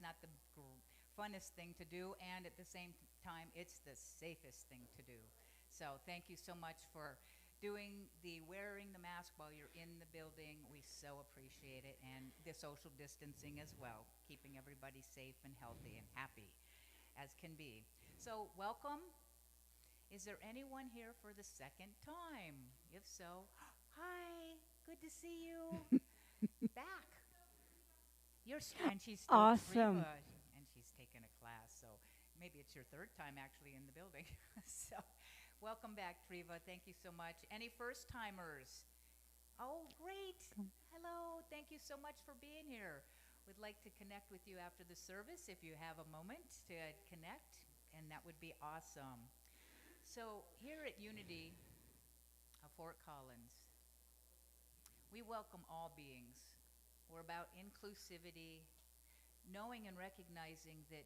not the funnest thing to do, and at the same time, it's the safest thing to do. So thank you so much for wearing the mask while you're in the building. We so appreciate it, and the social distancing as well, keeping everybody safe and healthy and happy as can be. So welcome. Is there anyone here for the second time? If so, hi, good to see you back. And she's still Awesome. Treva, and she's taken a class, so maybe it's your third time actually in the building. So, welcome back, Treva. Thank you so much. Any first timers? Oh, great. Hello. Thank you so much for being here. Would like to connect with you after the service if you have a moment to connect, and that would be awesome. So, here at Unity of Fort Collins, we welcome all beings. We're about inclusivity, knowing and recognizing that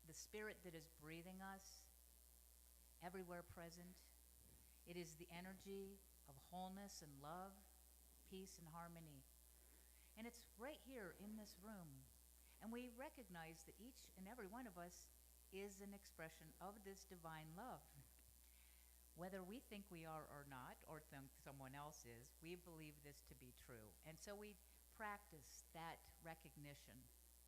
the spirit that is breathing us, everywhere present, it is the energy of wholeness and love, peace and harmony. And it's right here in this room. And we recognize that each and every one of us is an expression of this divine love. Whether we think we are or not, or think someone else is, we believe this to be true. And so we practice that recognition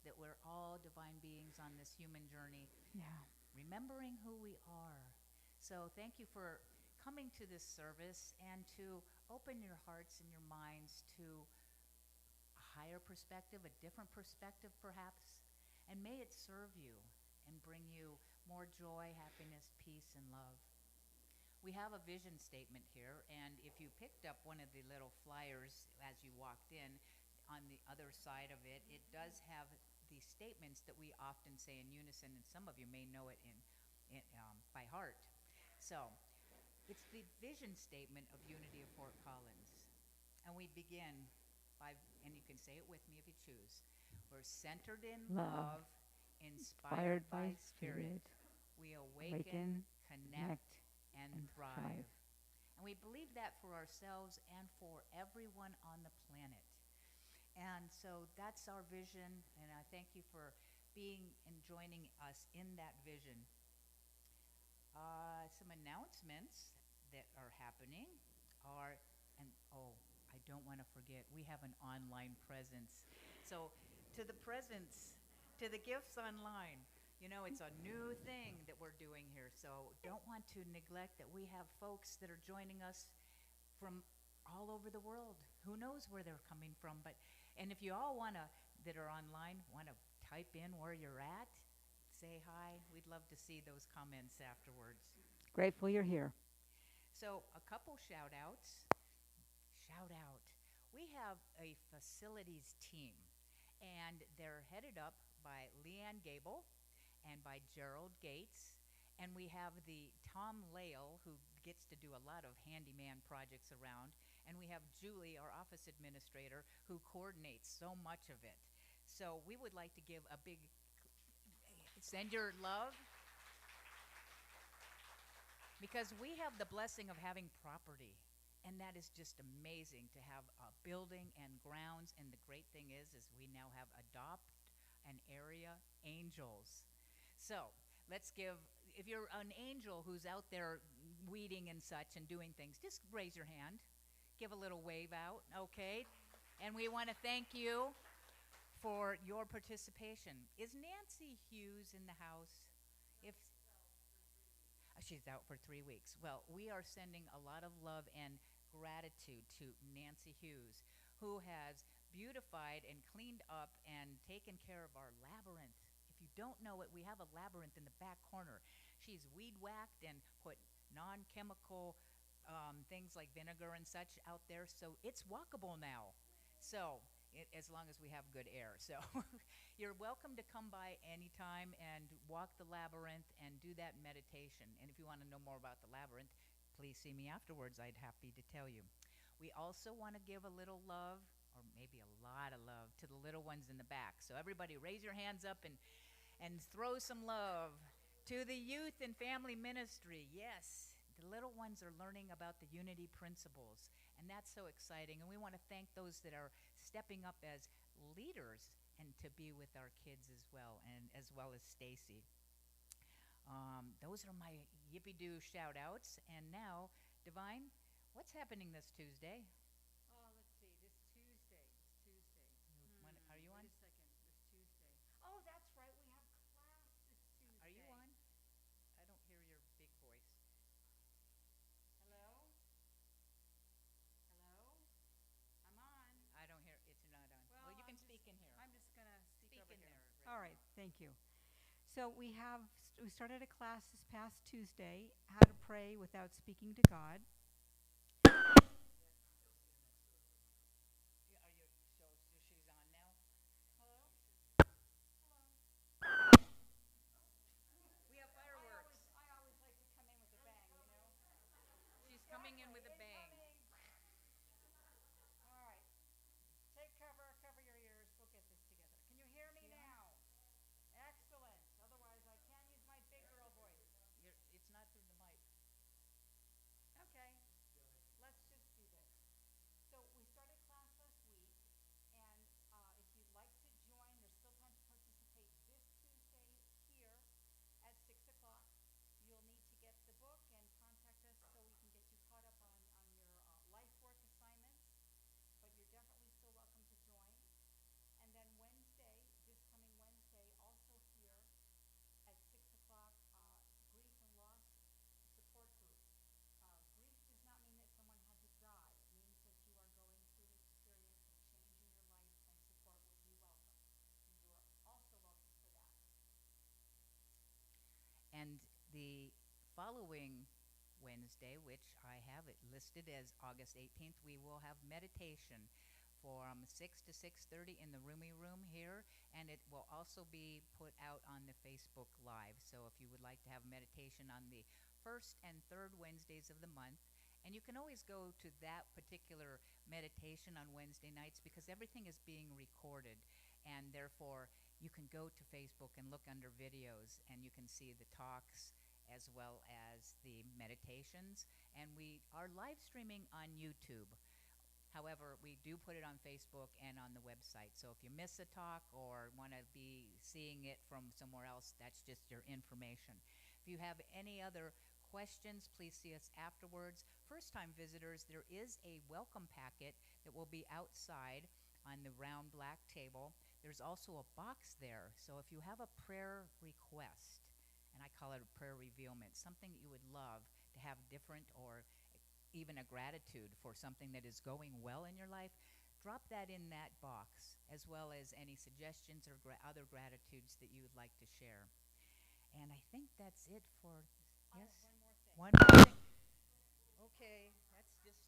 that we're all divine beings on this human journey, Yeah. remembering who we are. So thank you for coming to this service and to open your hearts and your minds to a higher perspective, a different perspective perhaps, and may it serve you and bring you more joy, happiness, peace, and love. We have a vision statement here, and if you picked up one of the little flyers as you walked in, on the other side of it, it does have the statements that we often say in unison, and some of you may know it by heart. So, it's the vision statement of Unity of Fort Collins. And we begin by, and you can say it with me if you choose. We're centered in love, inspired by spirit. We awaken, connect, and thrive. And we believe that for ourselves and for everyone on the planet. And so that's our vision, and I thank you for being and joining us in that vision. Some announcements that are happening are, and oh, I don't want to forget, we have an online presence. So to the presence, to the gifts online, you know, it's a new thing that we're doing here. So don't want to neglect that we have folks that are joining us from all over the world. Who knows where they're coming from? And if you all that are online, want to type in where you're at, say hi. We'd love to see those comments afterwards. Grateful you're here. So a couple shout outs. Shout out. We have a facilities team, and they're headed up by Leanne Gable and by Gerald Gates. And we have the Tom Lale, who gets to do a lot of handyman projects around. And we have Julie, our office administrator, who coordinates so much of it. So we would like to give a big, send your love. Because we have the blessing of having property. And that is just amazing to have a building and grounds. And the great thing is we now have Adopt an Area Angels. So let's give, if you're an angel who's out there weeding and such and doing things, just raise your hand. Give a little wave out, okay? And we want to thank you for your participation. Is Nancy Hughes in the house? If she's out for 3 weeks. Well, we are sending a lot of love and gratitude to Nancy Hughes, who has beautified and cleaned up and taken care of our labyrinth. If you don't know it, we have a labyrinth in the back corner. She's weed whacked and put non-chemical things like vinegar and such out there, so it's walkable now. So, as long as we have good air. So, you're welcome to come by anytime and walk the labyrinth and do that meditation. And if you want to know more about the labyrinth, please see me afterwards. I'd happy to tell you. We also want to give a little love, or maybe a lot of love, to the little ones in the back. So everybody raise your hands up and throw some love to the youth and family ministry. Yes, the little ones are learning about the unity principles, and that's so exciting. And we want to thank those that are stepping up as leaders and to be with our kids as well, and as well as Stacy. Those are my yippee doo shout outs. And now, Divine, what's happening this Tuesday? Let's see. This Tuesday. This Tuesday. Are you Wait on? a second. This Tuesday. Oh, that's right. We have class this Are you Tuesday. on? I don't hear your big voice. Hello? Hello? I'm on. I don't hear it's not on. Well, Well, you can speak in here. I'm just gonna speak Speak over in here. there All right right. now. Thank you. So we started a class this past Tuesday, how to pray without speaking to God. Are you so she's on now? Hello? Hello? We have fireworks. I always like to come in with a bang, you know? She's coming in with a bang. Incoming. All right. Take cover, cover your ears. We'll get this together. Can you hear me now? Excellent. Otherwise, I can't use my big girl voice. It's not through the mic. Okay. Let's just do this. So we started class last week, and if you'd like to join, there's still time to participate this Tuesday here at 6 o'clock. You'll need to get the book and contact us so we can get you caught up on your life work assignments, but you're definitely still welcome to join. And then Wednesday, this coming Wednesday, also here at 6 o'clock, grief and loss support group. Grief does not mean that someone had to die. It means that you are going through an experience of change in your life, and support would be welcome. You are also welcome for that. And the following Wednesday, which I have it listed as August 18th, we will have meditation from 6 to 6:30 in the roomy room here, and it will also be put out on the Facebook Live. So if you would like to have meditation on the first and third Wednesdays of the month, and you can always go to that particular meditation on Wednesday nights because everything is being recorded, and therefore you can go to Facebook and look under videos, and you can see the talks as well as the meditations. And we are live streaming on YouTube. However, we do put it on Facebook and on the website. So if you miss a talk or want to be seeing it from somewhere else, that's just your information. If you have any other questions, please see us afterwards. First time visitors, there is a welcome packet that will be outside on the round black table. There's also a box there. So if you have a prayer request, and I call it a prayer revealment, something that you would love to have different, or even a gratitude for something that is going well in your life, drop that in that box, as well as any suggestions or other gratitudes that you would like to share. And I think that's it for, I have yes? one more thing. One more thing. Okay, that's just,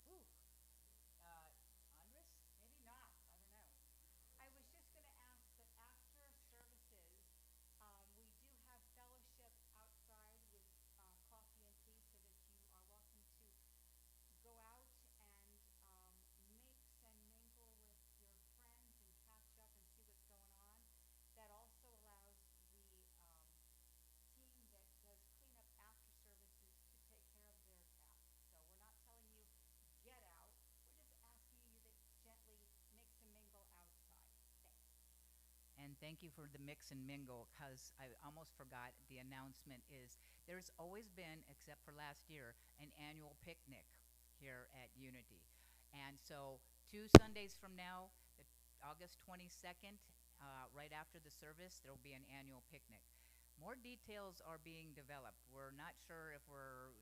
whew. Andres? Maybe not. I don't know. I was just going to ask that after services, we do have fellowship outside with coffee and tea so that you are welcome to go out and mix and mingle with your friends and catch up and see what's going on. That also allows the team that does cleanup after services to take care of their tasks. So we're not telling you get out. We're just asking you to gently mix and mingle outside. Thanks. And thank you for the mix and mingle, because I almost forgot the announcement is there's always been, except for last year, an annual picnic here at Unity. And so 2 Sundays from now, the August 22nd, right after the service, there will be an annual picnic. More details are being developed. We're not sure if we're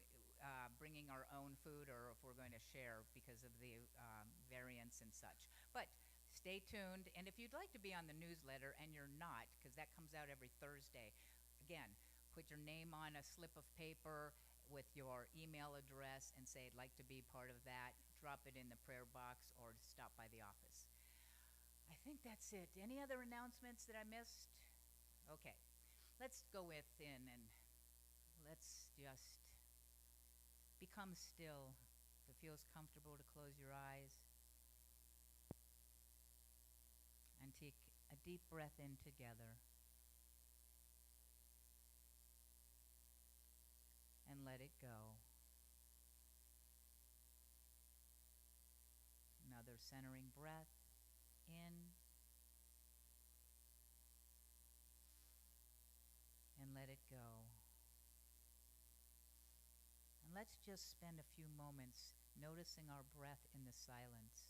bringing our own food or if we're going to share because of the variants and such. But stay tuned. And if you'd like to be on the newsletter and you're not, because that comes out every Thursday, again, put your name on a slip of paper with your email address and say, I'd like to be part of that. Drop it in the prayer box or stop by the office. I think that's it. Any other announcements that I missed? Okay. Let's go within and let's just become still. If it feels comfortable to close your eyes and take a deep breath in together and let it go. Another centering breath in let's just spend a few moments noticing our breath in the silence.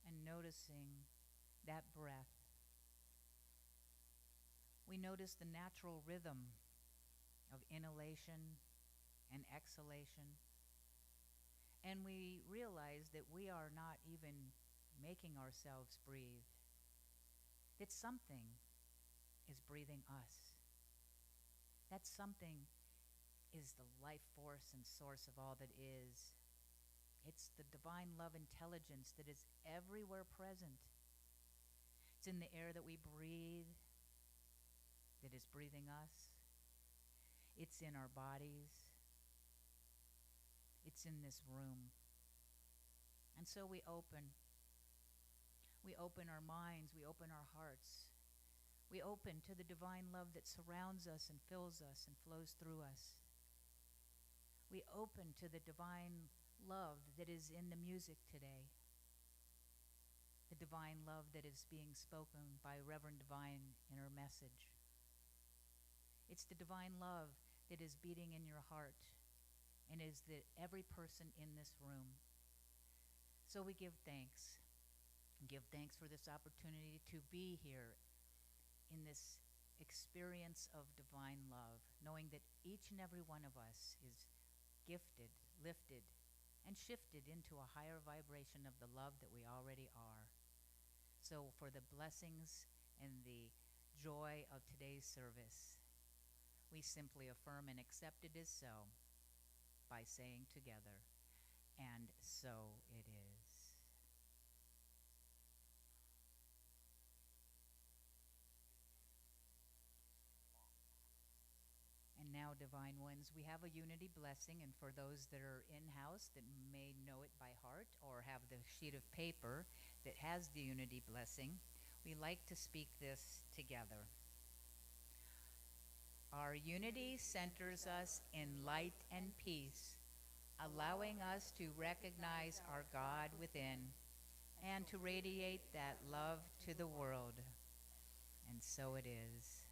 And noticing that breath. We notice the natural rhythm of inhalation and exhalation. And we realize that we are not even making ourselves breathe, that something is breathing us. That something is the life force and source of all that is. It's the divine love intelligence that is everywhere present. It's in the air that we breathe that is breathing us. It's in our bodies. It's in this room. And so we open. We open our minds. We open our hearts. We open to the divine love that surrounds us and fills us and flows through us. We open to the divine love that is in the music today. The divine love that is being spoken by Reverend Divine in her message. It's the divine love that is beating in your heart and is that every person in this room. So we give thanks. Give thanks for this opportunity to be here in this experience of divine love, knowing that each and every one of us is gifted, lifted, and shifted into a higher vibration of the love that we already are. So for the blessings and the joy of today's service, we simply affirm and accept it as so by saying together, and so it is. And now, divine ones, we have a unity blessing, and for those that are in-house that may know it by heart or have the sheet of paper that has the unity blessing, we like to speak this together. Our unity centers us in light and peace, allowing us to recognize our God within and to radiate that love to the world. And so it is.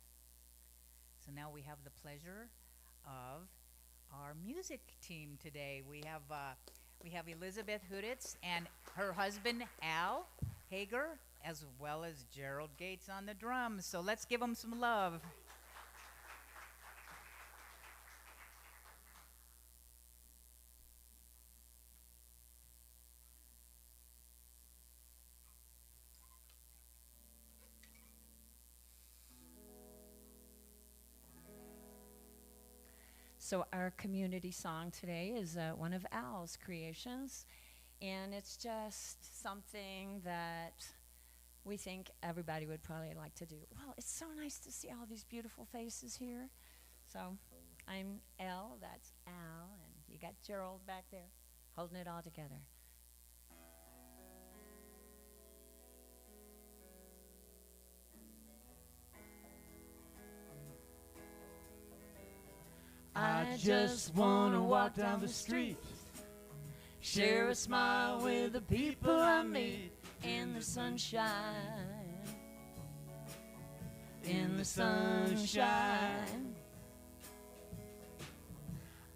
So now we have the pleasure of our music team today. We have Elizabeth Huditz and her husband Al Hager, as well as Gerald Gates on the drums. So let's give them some love. So our community song today is one of Al's creations, and it's just something that we think everybody would probably like to do. Well, it's so nice to see all these beautiful faces here. So I'm Elle, that's Al, and you got Gerald back there holding it all together. I just wanna walk down the street, share a smile with the people I meet In the sunshine, in the sunshine.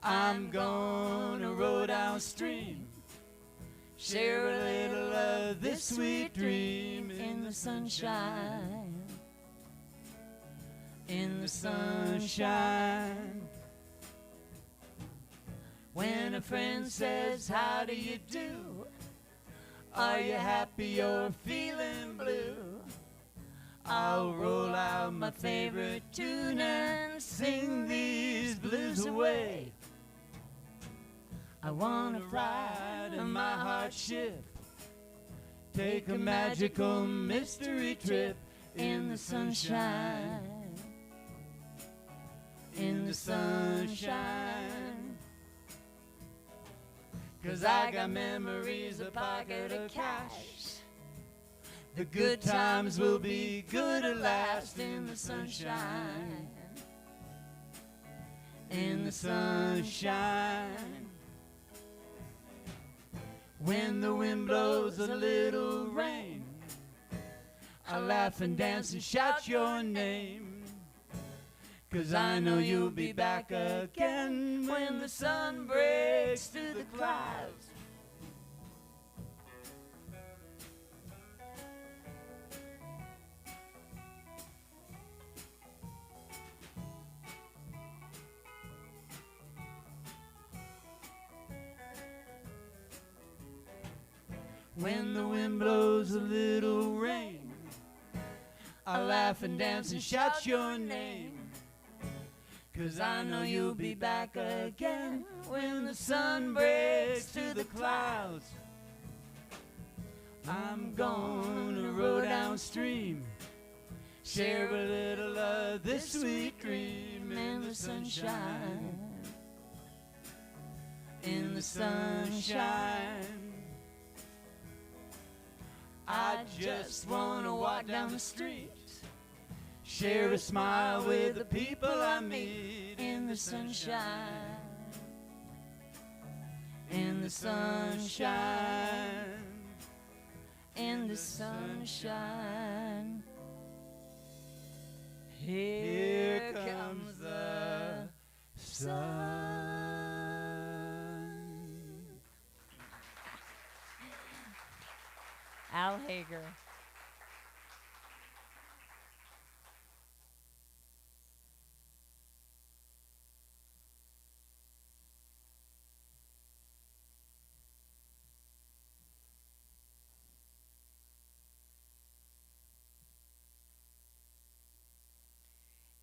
I'm gonna roll downstream, share a little of this sweet dream in the sunshine, in the sunshine. When a friend says, how do you do? Are you happy or feeling blue? I'll roll out my favorite tune and sing these blues away. I wanna ride in my heart ship, take a magical mystery trip in the sunshine, in the sunshine. 'Cause I got memories, a pocket of cash, The good times will be good at last in the sunshine. In the sunshine. When the wind blows a little rain, I'll laugh and dance and shout your name. 'Cause I know you'll be back again when the sun breaks through the clouds. When the wind blows a little rain, I'll laugh and dance and shout your name. 'Cause I know you'll be back again when the sun breaks through the clouds. I'm gonna row downstream, share a little of this sweet dream in the sunshine. In the sunshine. I just wanna walk down the street, share a smile with the people I meet in the sunshine. In the sunshine. In the sunshine. Here comes the sun. Al Hager.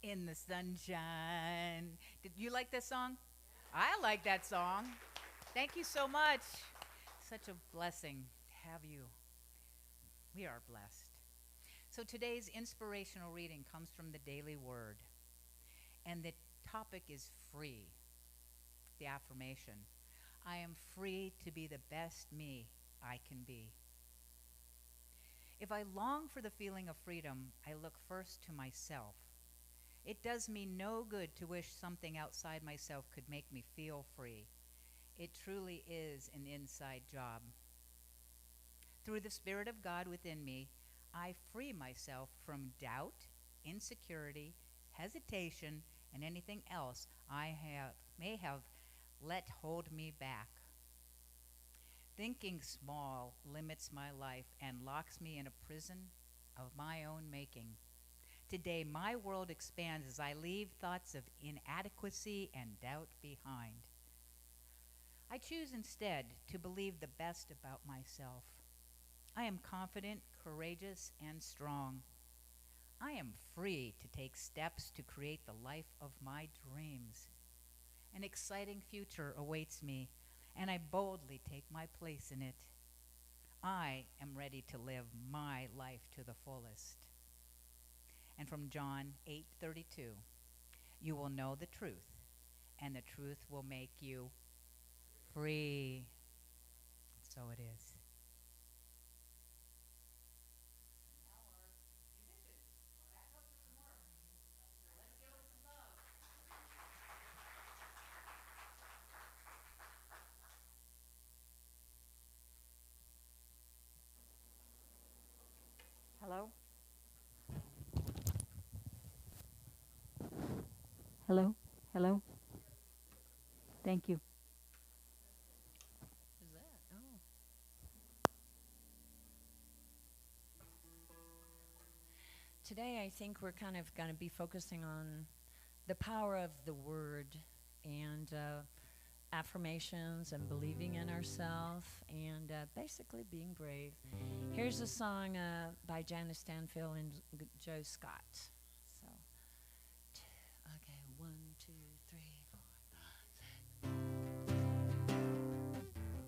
In the sunshine. Did you like that song? I like that song. Thank you so much. Such a blessing to have you. We are blessed. So today's inspirational reading comes from the Daily Word. And the topic is free. The affirmation. I am free to be the best me I can be. If I long for the feeling of freedom, I look first to myself. It does me no good to wish something outside myself could make me feel free. It truly is an inside job. Through the Spirit of God within me, I free myself from doubt, insecurity, hesitation, and anything else I may have let hold me back. Thinking small limits my life and locks me in a prison of my own making. Today, my world expands as I leave thoughts of inadequacy and doubt behind. I choose instead to believe the best about myself. I am confident, courageous, and strong. I am free to take steps to create the life of my dreams. An exciting future awaits me, and I boldly take my place in it. I am ready to live my life to the fullest. And from John 8:32, you will know the truth, and the truth will make you free. So it is. Hello? Hello? Hello? Thank you. Is that? Oh. Today, I think we're kind of going to be focusing on the power of the word and affirmations and believing in ourselves and basically being brave. Here's a song by Janice Stanfield and Joe Scott. So, okay, 1, 2, 3, 4, 5,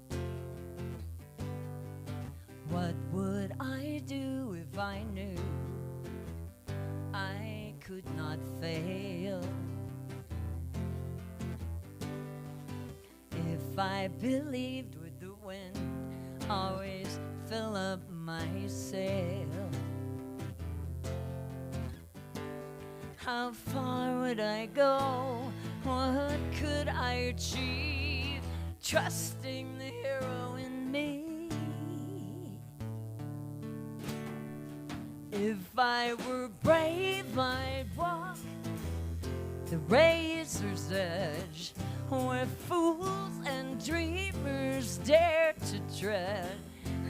6. What would I do if I knew I could not fail? If I believed with the wind always fill up myself. How far would I go? What could I achieve? Trusting the hero in me. If I were brave, I'd walk the razor's edge, where fools and dreamers dare to tread,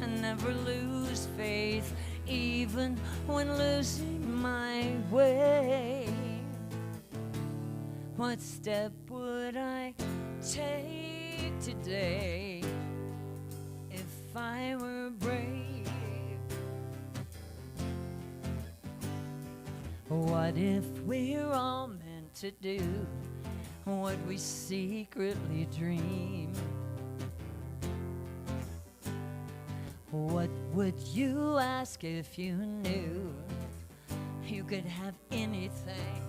and never lose faith, even when losing my way. What step would I take today if I were brave? What if we're all meant to do what we secretly dream? What would you ask if you knew you could have anything?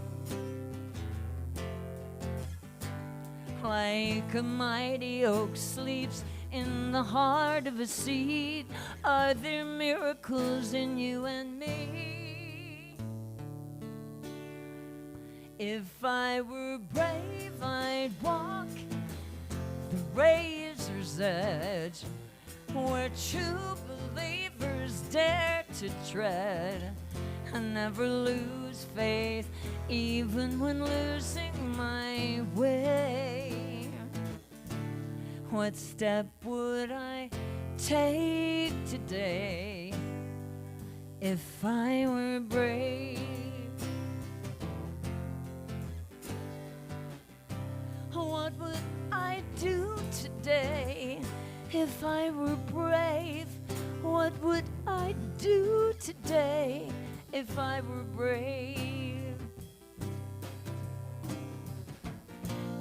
Like a mighty oak sleeps in the heart of a seed, are there miracles in you and me? If I were brave, I'd walk the razor's edge, where true believers dare to tread, and never lose faith, even when losing my way. What step would I take today if I were brave? What would I do today if I were brave? What would I do today if I were brave?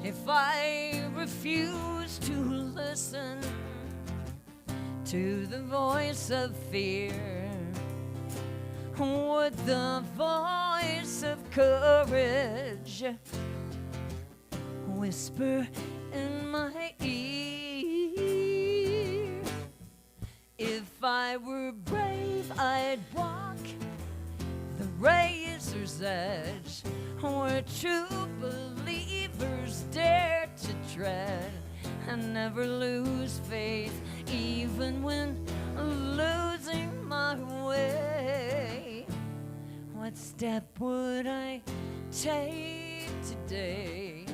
If I refuse to listen to the voice of fear, would the voice of courage whisper in my ear? If I were brave, I'd walk the razor's edge, where true believers dare to tread, and never lose faith, even when losing my way. What step would I take today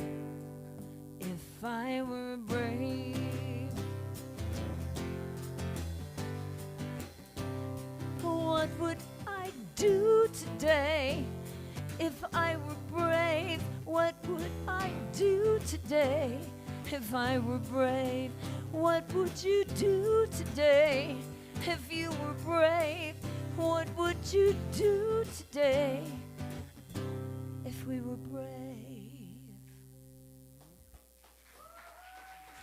if I were brave? What would I do today if I were brave? What would I do today if I were brave? What would you do today if you were brave? What would you do today if we were brave?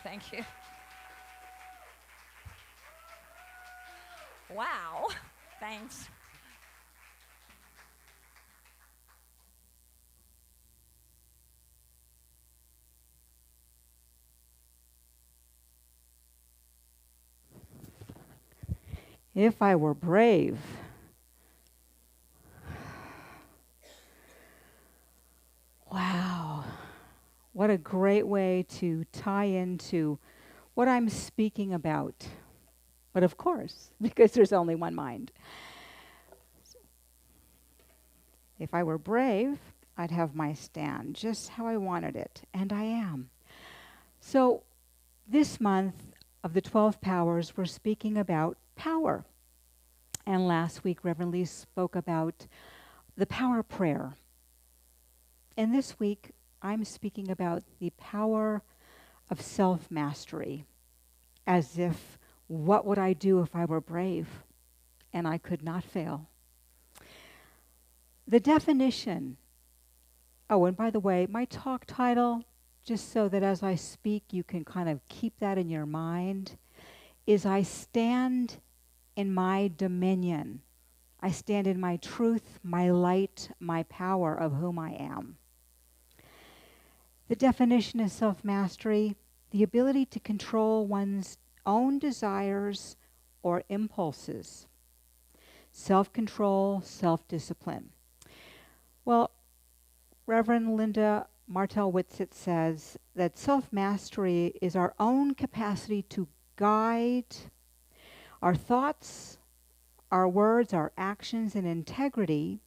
Thank you. Wow. Thanks. If I were brave. Wow. What a great way to tie into what I'm speaking about. But of course, because there's only one mind. If I were brave, I'd have my stand just how I wanted it, and I am. So this month of the 12 powers, we're speaking about power. And last week, Reverend Lee spoke about the power prayer. And this week, I'm speaking about the power of self-mastery, as if, what would I do if I were brave? And I could not fail. The definition, oh, and by the way, my talk title, just so that as I speak you can kind of keep that in your mind, is I stand in my dominion. I stand in my truth, my light, my power of whom I am. The definition of self-mastery, the ability to control one's own desires or impulses self-control, self-discipline. Well, Reverend Linda Martel-Whitsitt says that self-mastery is our own capacity to guide our thoughts, our words, our actions, and integrity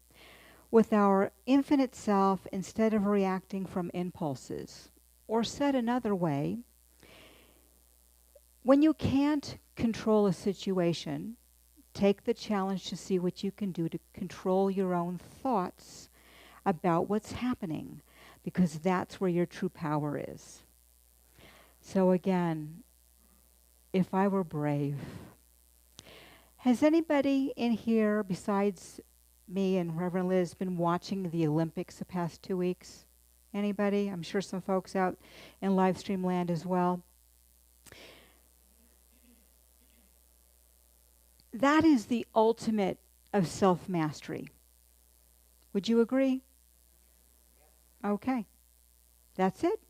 with our infinite self instead of reacting from impulses. Or said another way, when you can't control a situation, take the challenge to see what you can do to control your own thoughts about what's happening, because that's where your true power is. So again, if I were brave. Has anybody in here besides me and Reverend Liz been watching the Olympics the past 2 weeks? Anybody? I'm sure some folks out in live stream land as well. That is the ultimate of self-mastery. Would you agree? Okay. That's it.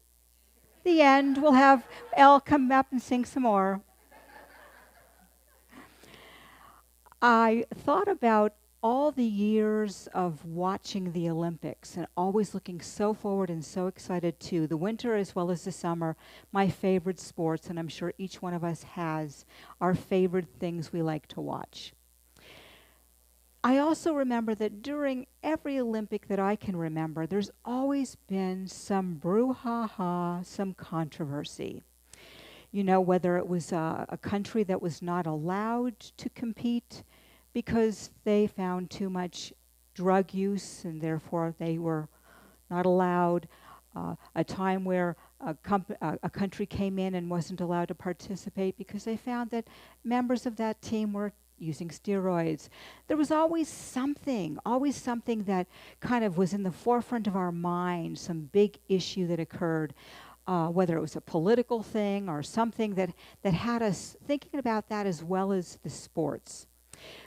The end. We'll have Elle come up and sing some more. I thought about all the years of watching the Olympics and always looking so forward and so excited to the winter as well as the summer, my favorite sports, and I'm sure each one of us has our favorite things we like to watch. I also remember that during every Olympic that I can remember, there's always been some brouhaha, some controversy. You know, whether it was a country that was not allowed to compete because they found too much drug use and therefore they were not allowed, a time where a country came in and wasn't allowed to participate because they found that members of that team were using steroids. There was always something that kind of was in the forefront of our mind, some big issue that occurred, whether it was a political thing or something that had us thinking about that as well as the sports.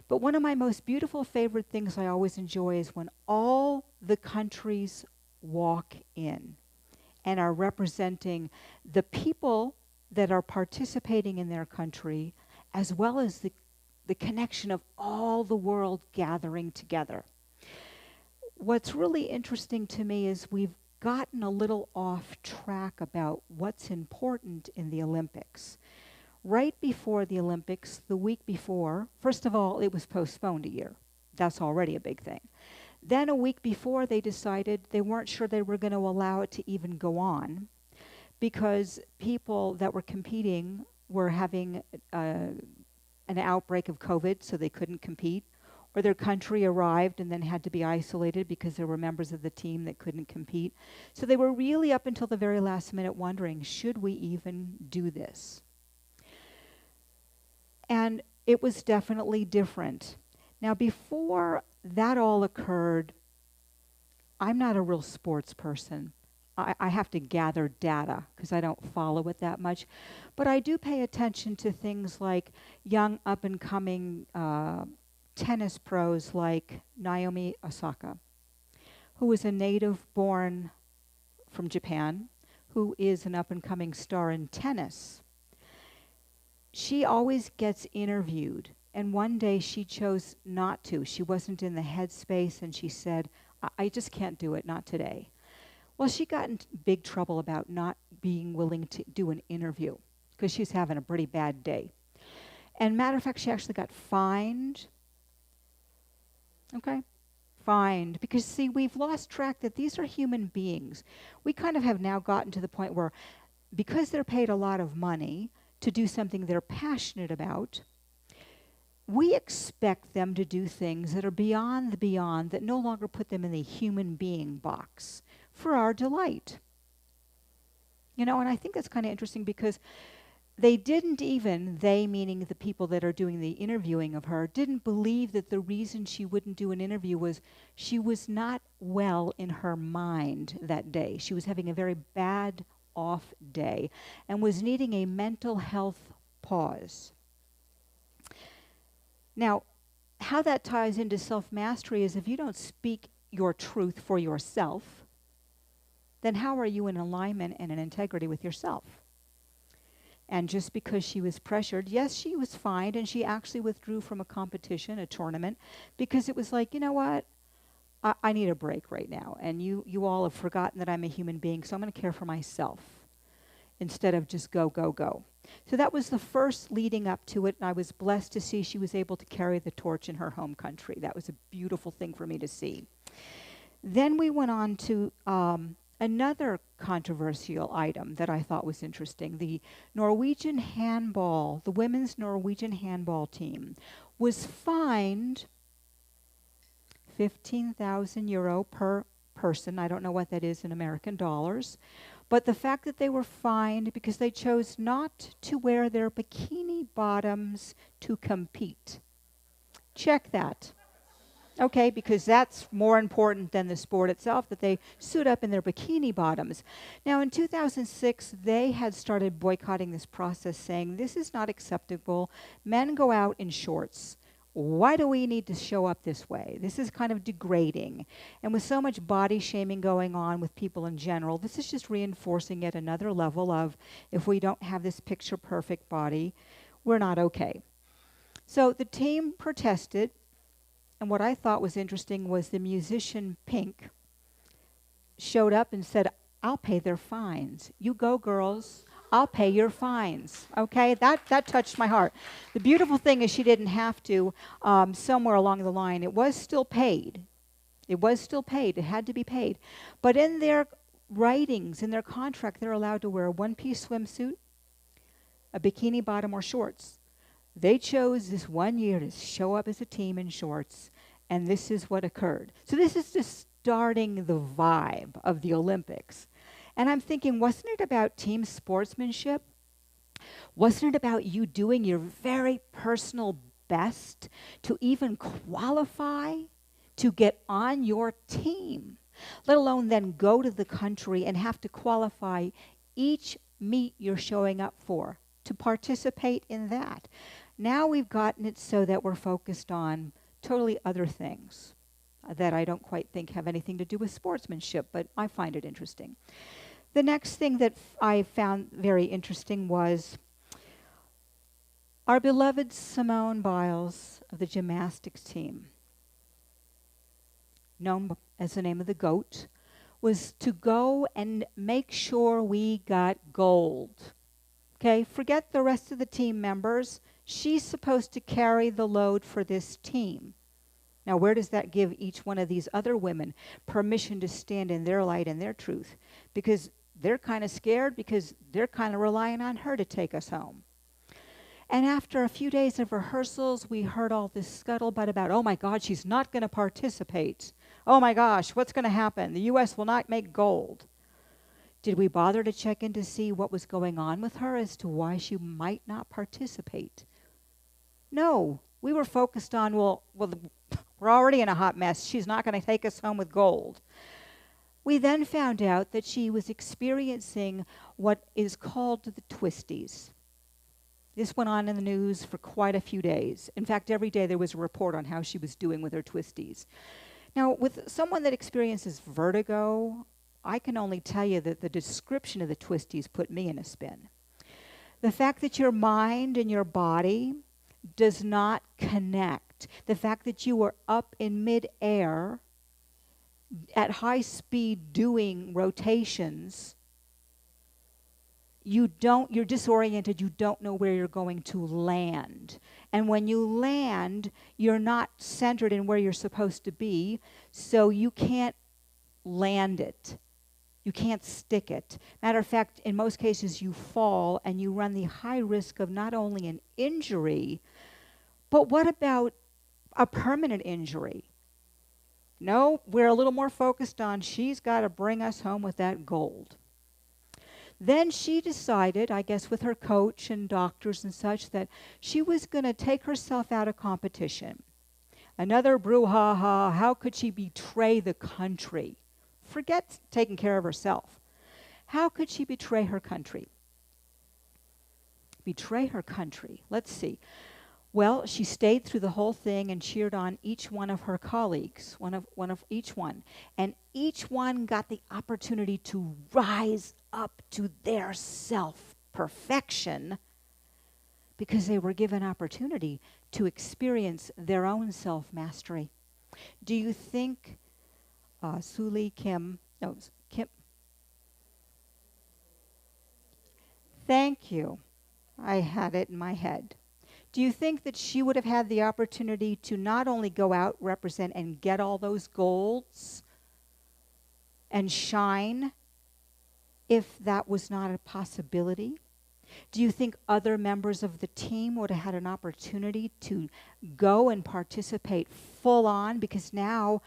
But one of my most beautiful favorite things I always enjoy is when all the countries walk in and are representing the people that are participating in their country, as well as the connection of all the world gathering together. What's really interesting to me is we've gotten a little off track about what's important in the Olympics. Right before the Olympics, the week before, first of all, it was postponed a year. That's already a big thing. Then a week before, they decided they weren't sure they were going to allow it to even go on because people that were competing were having an outbreak of COVID, so they couldn't compete, or their country arrived and then had to be isolated because there were members of the team that couldn't compete. So they were really up until the very last minute wondering, should we even do this? And it was definitely different. Now, before that all occurred, I'm not a real sports person. I have to gather data because I don't follow it that much. But I do pay attention to things like young up-and-coming tennis pros like Naomi Osaka, who is a native born from Japan, who is an up-and-coming star in tennis. She always gets interviewed, and one day she chose not to. She wasn't in the headspace, and she said, I just can't do it, not today. Well, she got in big trouble about not being willing to do an interview because she's having a pretty bad day. And matter of fact, she actually got fined. Okay? Fined. Because, see, we've lost track that these are human beings. We kind of have now gotten to the point where because they're paid a lot of money to do something they're passionate about, we expect them to do things that are beyond the beyond, that no longer put them in the human being box for our delight. You know, and I think that's kind of interesting because they didn't even, they meaning the people that are doing the interviewing of her, didn't believe that the reason she wouldn't do an interview was she was not well in her mind that day. She was having a very bad off day and was needing a mental health pause. Now, how that ties into self-mastery is if you don't speak your truth for yourself, then how are you in alignment and in integrity with yourself? And just because she was pressured, yes, she was fined, and she actually withdrew from a competition, a tournament, because it was like, you know what? I need a break right now. And you all have forgotten that I'm a human being, so I'm going to care for myself instead of just go, go, go. So that was the first leading up to it, and I was blessed to see she was able to carry the torch in her home country. That was a beautiful thing for me to see. Then we went on to another controversial item that I thought was interesting. The Norwegian Handball, the women's Norwegian Handball team, was fined 15,000 euro per person. I don't know what that is in American dollars. But the fact that they were fined because they chose not to wear their bikini bottoms to compete. Check that. Okay, because that's more important than the sport itself, that they suit up in their bikini bottoms. Now, in 2006, they had started boycotting this process, saying, this is not acceptable. Men go out in shorts. Why do we need to show up this way? This is kind of degrading. And with so much body shaming going on with people in general, this is just reinforcing yet another level of, if we don't have this picture-perfect body, we're not okay. So the team protested. And what I thought was interesting was the musician Pink showed up and said, I'll pay their fines. You go, girls. I'll pay your fines. Okay? That touched my heart. The beautiful thing is she didn't have to somewhere along the line. It was still paid. It was still paid. It had to be paid. But in their writings, in their contract, they're allowed to wear a one-piece swimsuit, a bikini bottom, or shorts. They chose this one year to show up as a team in shorts, and this is what occurred. So this is just starting the vibe of the Olympics. And I'm thinking, wasn't it about team sportsmanship? Wasn't it about you doing your very personal best to even qualify to get on your team, let alone then go to the country and have to qualify each meet you're showing up for to participate in that? Now we've gotten it so that we're focused on totally other things that I don't quite think have anything to do with sportsmanship, but I find it interesting. The next thing that I found very interesting was our beloved Simone Biles of the gymnastics team, known as the name of the GOAT, was to go and make sure we got gold. Okay, forget the rest of the team members. She's supposed to carry the load for this team. Now, where does that give each one of these other women permission to stand in their light and their truth? Because they're kind of scared, because they're kind of relying on her to take us home. And after a few days of rehearsals, we heard all this scuttlebutt about, oh my God, she's not going to participate. Oh my gosh, what's going to happen? The U.S. will not make gold. Did we bother to check in to see what was going on with her as to why she might not participate? No, we were focused on, well, we're already in a hot mess. She's not going to take us home with gold. We then found out that she was experiencing what is called the twisties. This went on in the news for quite a few days. In fact, every day there was a report on how she was doing with her twisties. Now, with someone that experiences vertigo, I can only tell you that the description of the twisties put me in a spin. The fact that your mind and your body does not connect, the fact that you are up in midair at high speed doing rotations, you're disoriented, you don't know where you're going to land. And when you land, you're not centered in where you're supposed to be, so you can't land it. You can't stick it. Matter of fact, in most cases, you fall and you run the high risk of not only an injury, but what about a permanent injury? No, we're a little more focused on she's got to bring us home with that gold. Then she decided, I guess with her coach and doctors and such, that she was going to take herself out of competition. Another brouhaha, how could she betray the country? Forget taking care of herself. How could she betray her country? Betray her country. Let's see. Well, she stayed through the whole thing and cheered on each one of her colleagues, one of each one. And each one got the opportunity to rise up to their self perfection because they were given opportunity to experience their own self-mastery. Do you think Kim, thank you. I had it in my head. Do you think that she would have had the opportunity to not only go out, represent, and get all those golds and shine if that was not a possibility? Do you think other members of the team would have had an opportunity to go and participate full on? Because now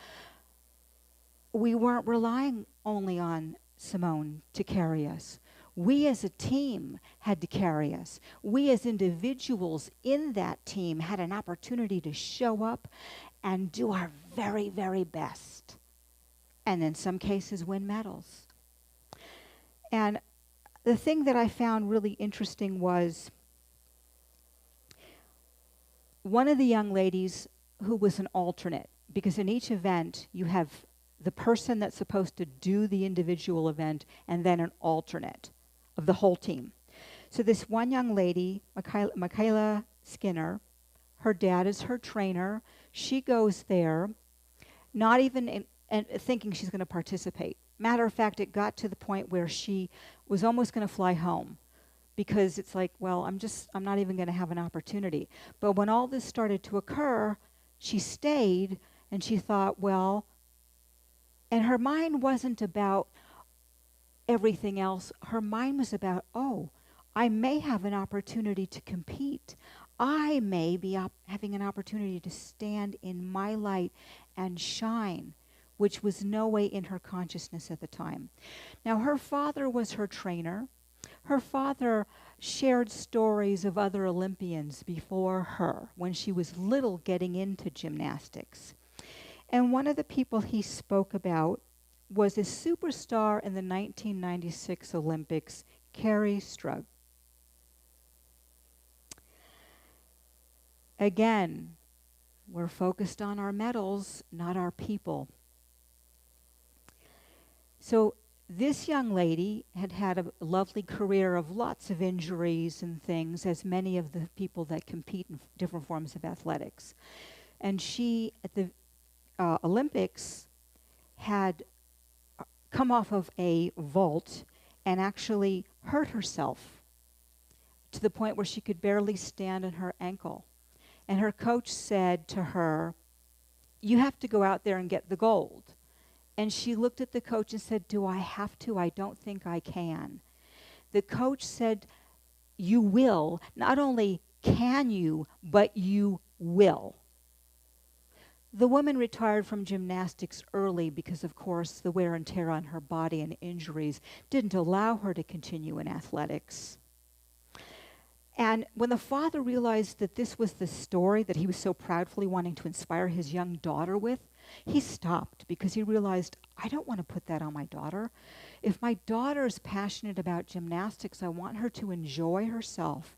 we weren't relying only on Simone to carry us. We as a team had to carry us. We as individuals in that team had an opportunity to show up and do our very, very best. And in some cases, win medals. And the thing that I found really interesting was one of the young ladies who was an alternate, because in each event you have the person that's supposed to do the individual event and then an alternate of the whole team. So this one young lady, Michaela Skinner, her dad is her trainer. She goes there, not even thinking she's going to participate. Matter of fact, it got to the point where she was almost going to fly home because it's like, well, I'm not even going to have an opportunity. But when all this started to occur, she stayed and she thought, well, and her mind wasn't about everything else. Her mind was about, oh, I may have an opportunity to compete. I may be having an opportunity to stand in my light and shine, which was no way in her consciousness at the time. Now, her father was her trainer. Her father shared stories of other Olympians before her when she was little getting into gymnastics. And one of the people he spoke about was a superstar in the 1996 Olympics, Carrie Strug. Again, we're focused on our medals, not our people. So this young lady had had a lovely career of lots of injuries and things, as many of the people that compete in different forms of athletics. And she, at the Olympics, had come off of a vault and actually hurt herself to the point where she could barely stand on her ankle. And her coach said to her, "You have to go out there and get the gold." And she looked at the coach and said, "Do I have to? I don't think I can." The coach said, "You will. Not only can you, but you will." The woman retired from gymnastics early because, of course, the wear and tear on her body and injuries didn't allow her to continue in athletics. And when the father realized that this was the story that he was so proudly wanting to inspire his young daughter with, he stopped because he realized, I don't want to put that on my daughter. If my daughter is passionate about gymnastics, I want her to enjoy herself.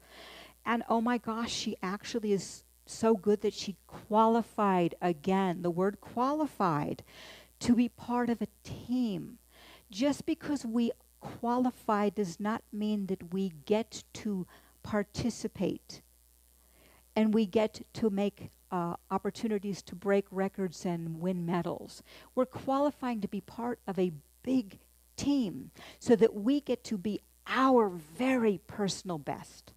And oh my gosh, she actually is so good that she qualified again, the word qualified, to be part of a team. Just because we qualify does not mean that we get to participate and we get to make opportunities to break records and win medals. We're qualifying to be part of a big team so that we get to be our very personal best.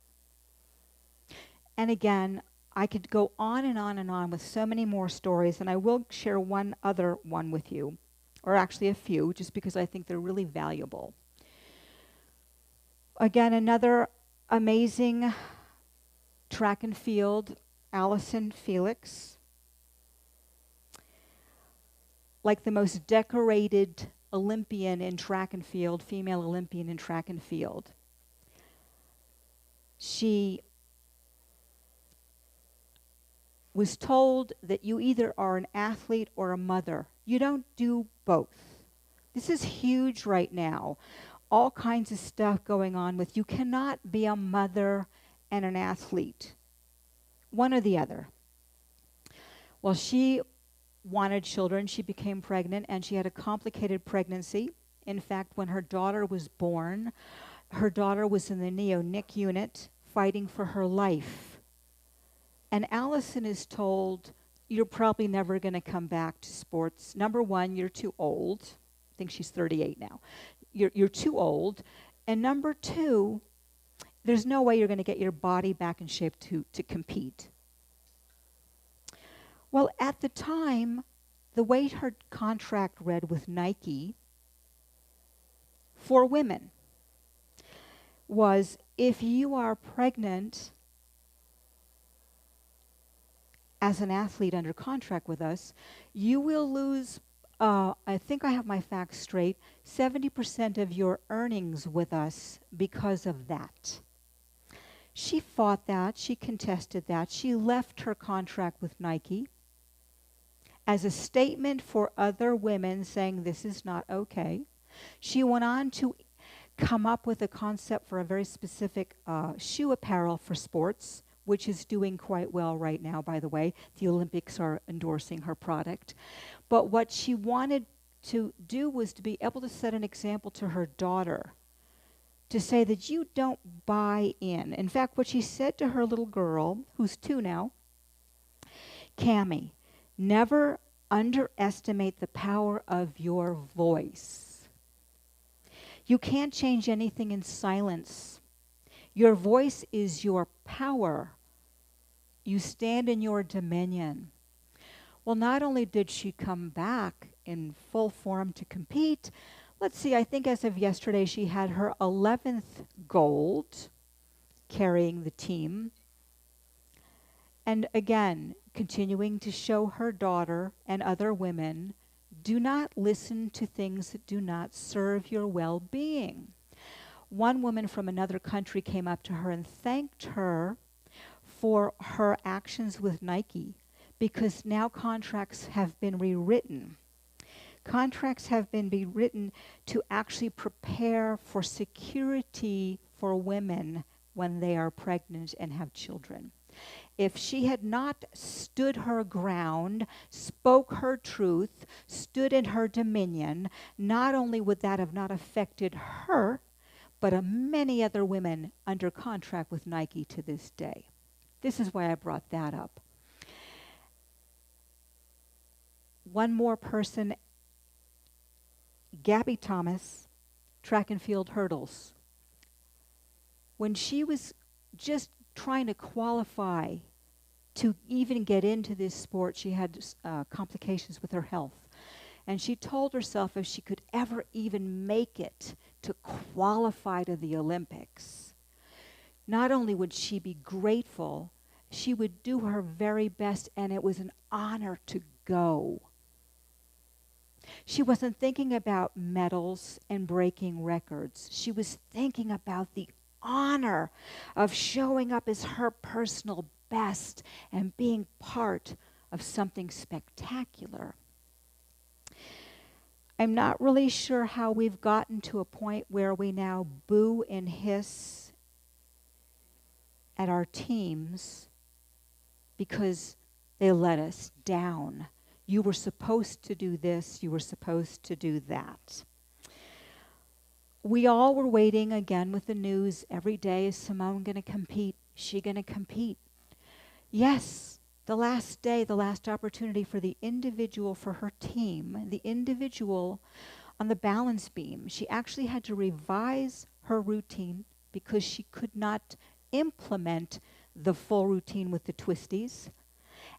And again, I could go on and on and on with so many more stories, and I will share one other one with you, or actually a few, just because I think they're really valuable. Again, another amazing track and field, Allison Felix. Like the most decorated Olympian in track and field, female Olympian in track and field. She was told that you either are an athlete or a mother. You don't do both. This is huge right now. All kinds of stuff going on with you cannot be a mother and an athlete. One or the other. Well, she wanted children. She became pregnant, and she had a complicated pregnancy. In fact, when her daughter was born, her daughter was in the neo-NIC unit fighting for her life. And Allison is told, you're probably never going to come back to sports. Number one, you're too old. I think she's 38 now. You're too old. And number two, there's no way you're going to get your body back in shape to compete. Well, at the time, the way her contract read with Nike for women was, if you are pregnant as an athlete under contract with us, you will lose, I think I have my facts straight, 70% of your earnings with us because of that. She fought that. She contested that. She left her contract with Nike as a statement for other women saying this is not okay. She went on to come up with a concept for a very specific shoe apparel for sports, which is doing quite well right now, by the way. The Olympics are endorsing her product. But what she wanted to do was to be able to set an example to her daughter, to say that you don't buy in. In fact, what she said to her little girl, who's 2 now, Cammie, never underestimate the power of your voice. You can't change anything in silence. Your voice is your power. You stand in your dominion. Well, not only did she come back in full form to compete, let's see, I think as of yesterday she had her 11th gold carrying the team. And again, continuing to show her daughter and other women, do not listen to things that do not serve your well-being. One woman from another country came up to her and thanked her for her actions with Nike, because now contracts have been rewritten. Contracts have been rewritten to actually prepare for security for women when they are pregnant and have children. If she had not stood her ground, spoke her truth, stood in her dominion, not only would that have not affected her, but many other women under contract with Nike to this day. This is why I brought that up. One more person, Gabby Thomas, track and field hurdles. When she was just trying to qualify to even get into this sport, she had complications with her health. And she told herself if she could ever even make it to qualify to the Olympics, not only would she be grateful, she would do her very best, and it was an honor to go. She wasn't thinking about medals and breaking records. She was thinking about the honor of showing up as her personal best and being part of something spectacular. I'm not really sure how we've gotten to a point where we now boo and hiss at our teams because they let us down. You were supposed to do this, you were supposed to do that. We all were waiting again with the news every day, is Simone going to compete? Is she going to compete? Yes, the last day, the last opportunity for the individual, for her team, the individual on the balance beam. She actually had to revise her routine because she could not implement the full routine with the twisties.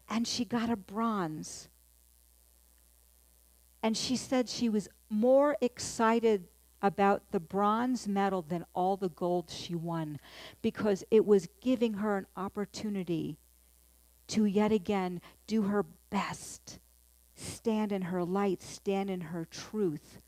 And she got a bronze. And she said she was more excited about the bronze medal than all the gold she won, because it was giving her an opportunity to yet again do her best, stand in her light, stand in her truth.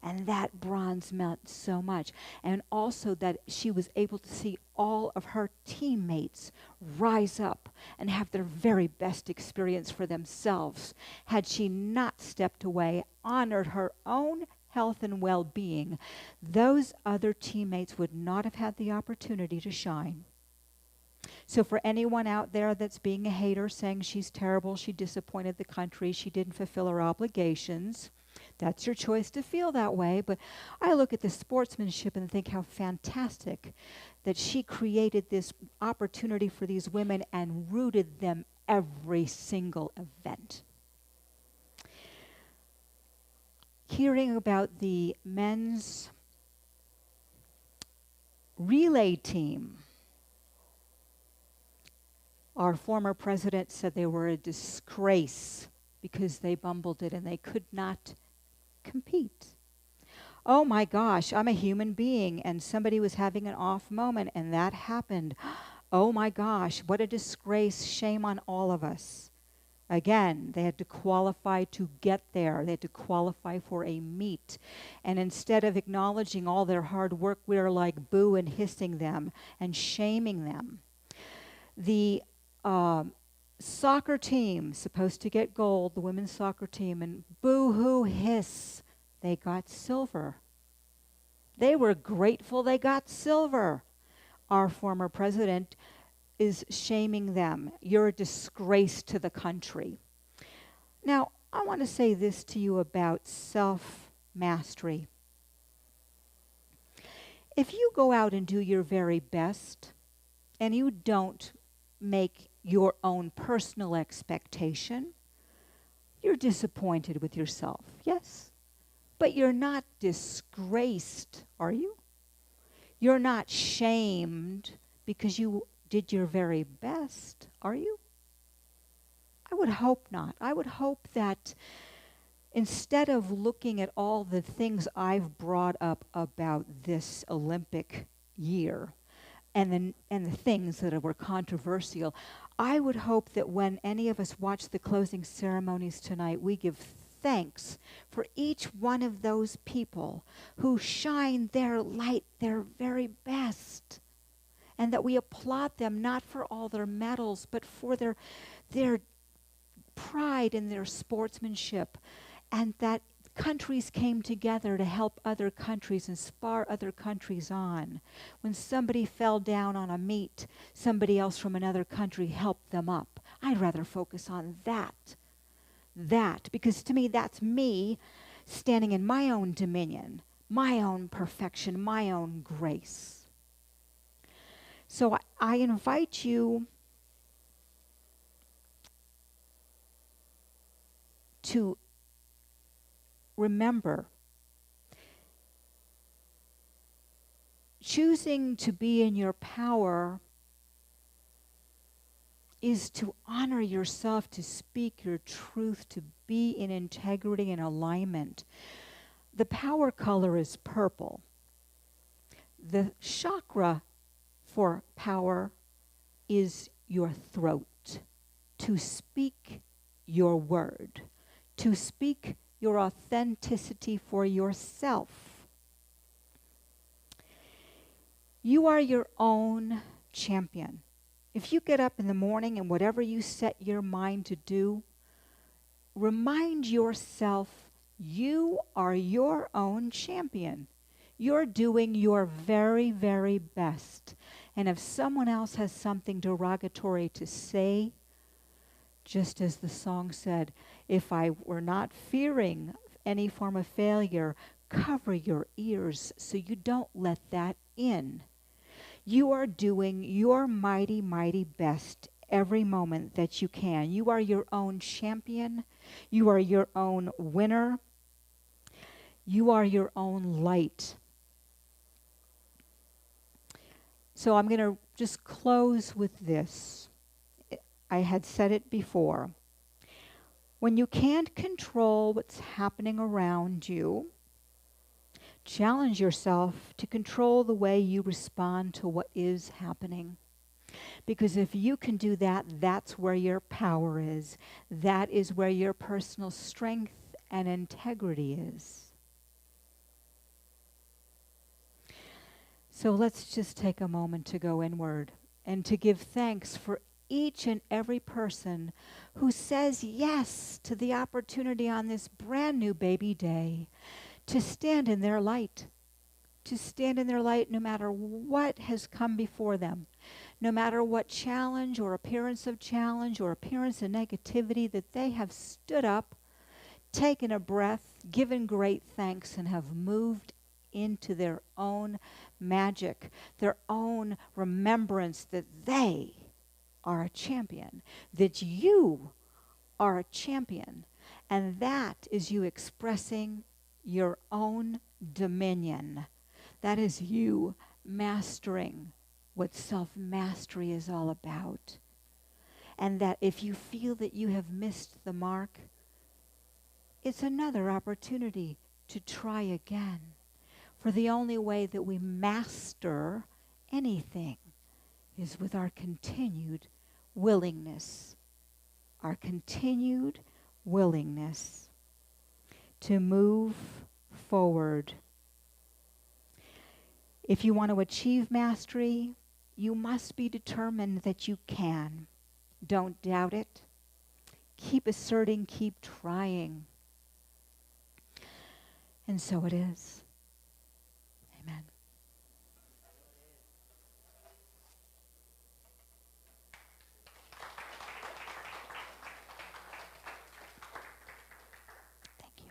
And that bronze meant so much. And also that she was able to see all of her teammates rise up and have their very best experience for themselves. Had she not stepped away, honored her own health and well-being, those other teammates would not have had the opportunity to shine. So for anyone out there that's being a hater, saying she's terrible, she disappointed the country, she didn't fulfill her obligations, That's your choice to feel that way. But I look at the sportsmanship and think how fantastic that she created this opportunity for these women and rooted them every single event. Hearing about the men's relay team, our former president said they were a disgrace because they bumbled it and they could not compete. Oh my gosh, I'm a human being and somebody was having an off moment and that happened. Oh my gosh, what a disgrace, shame on all of us. Again, they had to qualify to get there. They had to qualify for a meet. And instead of acknowledging all their hard work, we are like boo and hissing them and shaming them. The soccer team, supposed to get gold, the women's soccer team, and boo-hoo hiss, they got silver. They were grateful they got silver. Our former president is shaming them. You're a disgrace to the country. Now, I want to say this to you about self-mastery. If you go out and do your very best, and you don't make your own personal expectation, you're disappointed with yourself, yes? But you're not disgraced, are you? You're not shamed because you did your very best, are you? I would hope not. I would hope that instead of looking at all the things I've brought up about this Olympic year and the things that were controversial, I would hope that when any of us watch the closing ceremonies tonight, we give thanks for each one of those people who shine their light their very best. And that we applaud them not for all their medals, but for their pride in their sportsmanship. And that countries came together to help other countries and spur other countries on. When somebody fell down on a meet, somebody else from another country helped them up. I'd rather focus on that. Because to me, that's me standing in my own dominion, my own perfection, my own grace. So I invite you to remember, choosing to be in your power is to honor yourself, to speak your truth, to be in integrity and alignment. The power color is purple. The chakra for power is your throat, to speak your word, to speak your authenticity for yourself. You are your own champion. If you get up in the morning and whatever you set your mind to do, remind yourself you are your own champion. You're doing your very, very best. And if someone else has something derogatory to say, just as the song said, if I were not fearing any form of failure, cover your ears so you don't let that in. You are doing your mighty, mighty best every moment that you can. You are your own champion. You are your own winner. You are your own light. So I'm going to just close with this. I had said it before. When you can't control what's happening around you, challenge yourself to control the way you respond to what is happening. Because if you can do that, that's where your power is. That is where your personal strength and integrity is. So let's just take a moment to go inward and to give thanks for each and every person who says yes to the opportunity on this brand new baby day to stand in their light, no matter what has come before them, no matter what challenge or appearance of negativity, that they have stood up taken a breath, given great thanks, and have moved into their own magic, their own remembrance that they are a champion, that you are a champion, and that is you expressing your own dominion. That is you mastering what self-mastery is all about. And that if you feel that you have missed the mark, it's another opportunity to try again. For the only way that we master anything is with our continued willingness. Our continued willingness to move forward. If you want to achieve mastery, you must be determined that you can. Don't doubt it. Keep asserting, keep trying. And so it is. Amen. Thank you.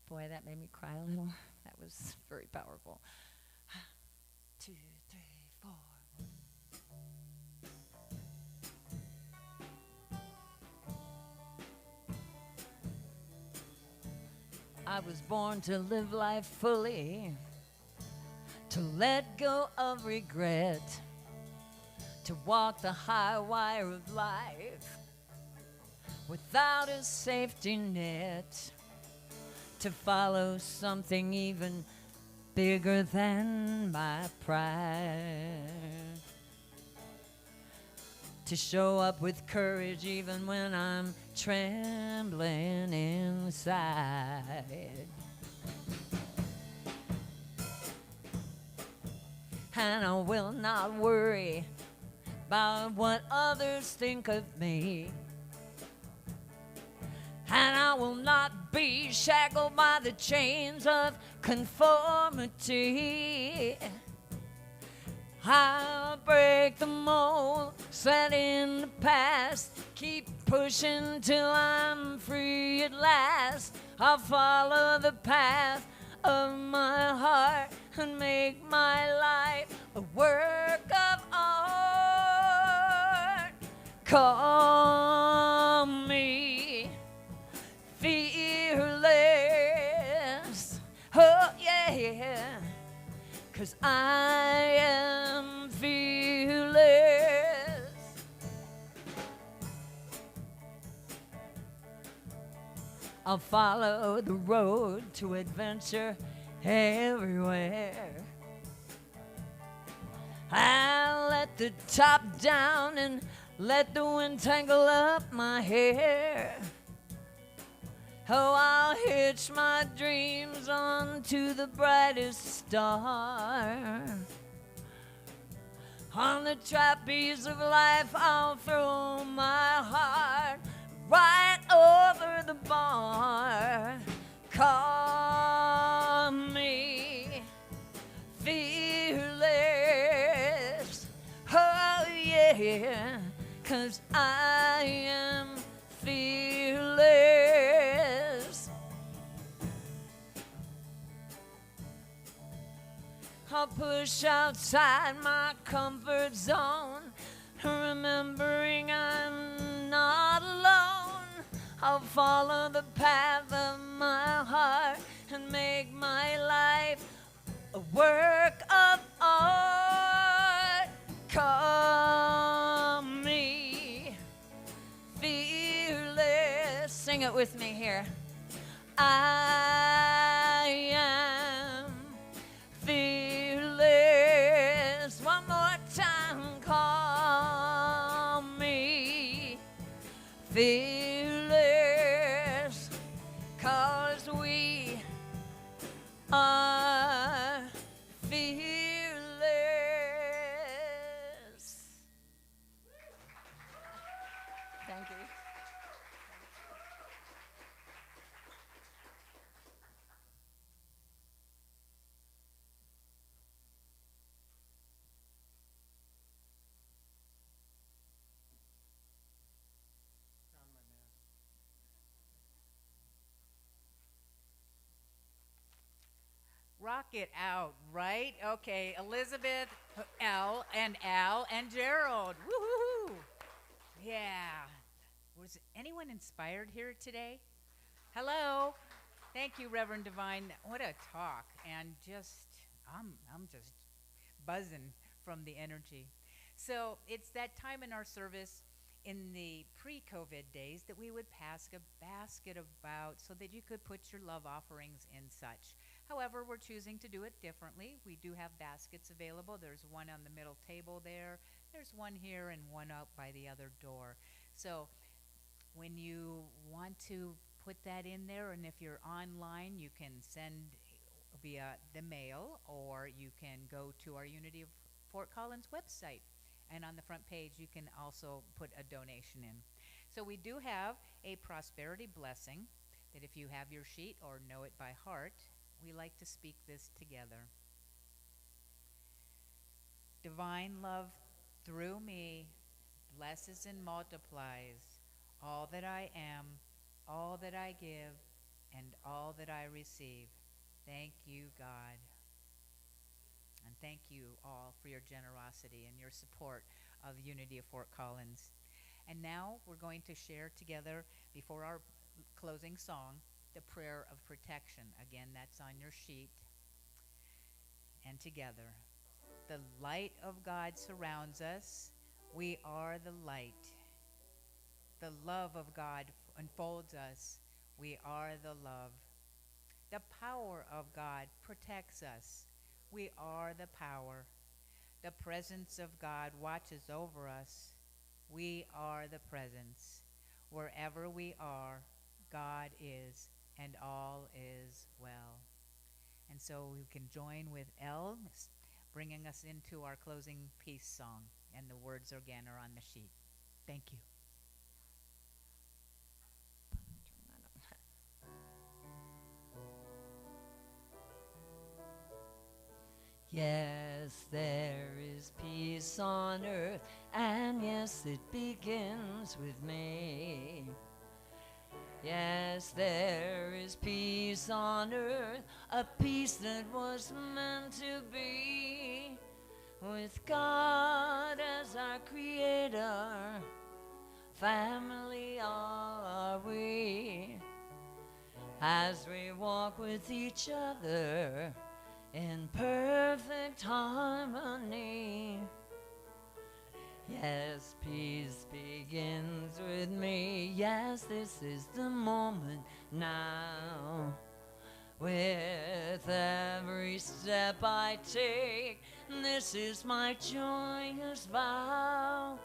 Boy, that made me cry a little. That was very powerful. 2, 3, 4. I was born to live life fully, to let go of regret, to walk the high wire of life without a safety net, to follow something even bigger than my pride, to show up with courage even when I'm trembling inside. And I will not worry about what others think of me. And I will not be shackled by the chains of conformity. I'll break the mold set in the past, keep pushing till I'm free at last. I'll follow the path of my heart and make my life a work of art. Call me fearless, oh yeah, 'cause I am fearless. I'll follow the road to adventure everywhere. I'll let the top down and let the wind tangle up my hair. Oh, I'll hitch my dreams onto the brightest star. On the trapeze of life, I'll throw my heart right over the bar. Call me fearless, oh yeah, 'cause I am fearless. I'll push outside my comfort zone, remembering I'm not alone. I'll follow the path of my heart and make my life a work of art. Call me fearless. Sing it with me here. I am fearless. One more time. Call it out, right? Okay, Elizabeth, Al, and Gerald. Woo-hoo-hoo. Yeah. Was anyone inspired here today? Hello. Thank you, Reverend Divine. What a talk. And I'm just buzzing from the energy. So it's that time in our service in the pre-COVID days that we would pass a basket about so that you could put your love offerings in such. However, we're choosing to do it differently. We do have baskets available. There's one on the middle table there. There's one here and one out by the other door. So when you want to put that in there, and if you're online, you can send via the mail, or you can go to our Unity of Fort Collins website. And on the front page, you can also put a donation in. So we do have a prosperity blessing that if you have your sheet or know it by heart, we like to speak this together. Divine love through me blesses and multiplies all that I am, all that I give, and all that I receive. Thank you, God. And thank you all for your generosity and your support of Unity of Fort Collins. And now we're going to share together, before our closing song, the prayer of protection. Again, that's on your sheet. And together. The light of God surrounds us. We are the light. The love of God enfolds us. We are the love. The power of God protects us. We are the power. The presence of God watches over us. We are the presence. Wherever we are, God is, and all is well. And so we can join with Elle, bringing us into our closing peace song. And the words again are on the sheet. Thank you. Yes, there is peace on earth, and yes, it begins with me. Yes, there is peace on earth, a peace that was meant to be. With God as our creator, family all are we. As we walk with each other in perfect harmony. Yes, peace begins with me. Yes, this is the moment now. With every step I take, this is my joyous vow.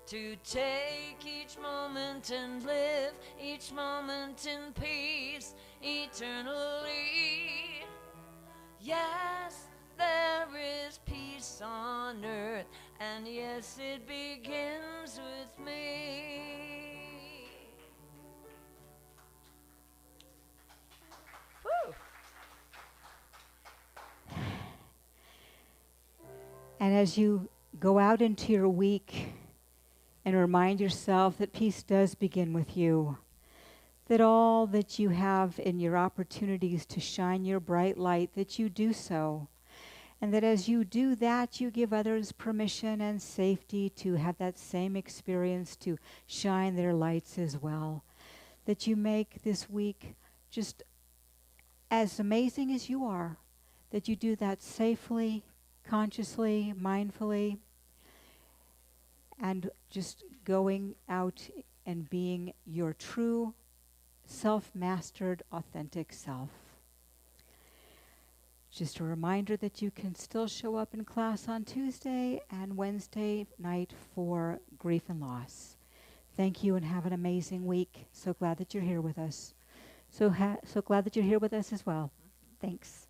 To take each moment and live each moment in peace eternally. Yes, there is peace on earth, and yes, it begins with me. Woo! And as you go out into your week and remind yourself that peace does begin with you, that all that you have in your opportunities to shine your bright light, that you do so. And that as you do that, you give others permission and safety to have that same experience, to shine their lights as well. That you make this week just as amazing as you are, that you do that safely, consciously, mindfully, and just going out and being your true, self-mastered, authentic self. Just a reminder that you can still show up in class on Tuesday and Wednesday night for grief and loss. Thank you and have an amazing week. So glad that you're here with us. So glad that you're here with us as well. Thanks.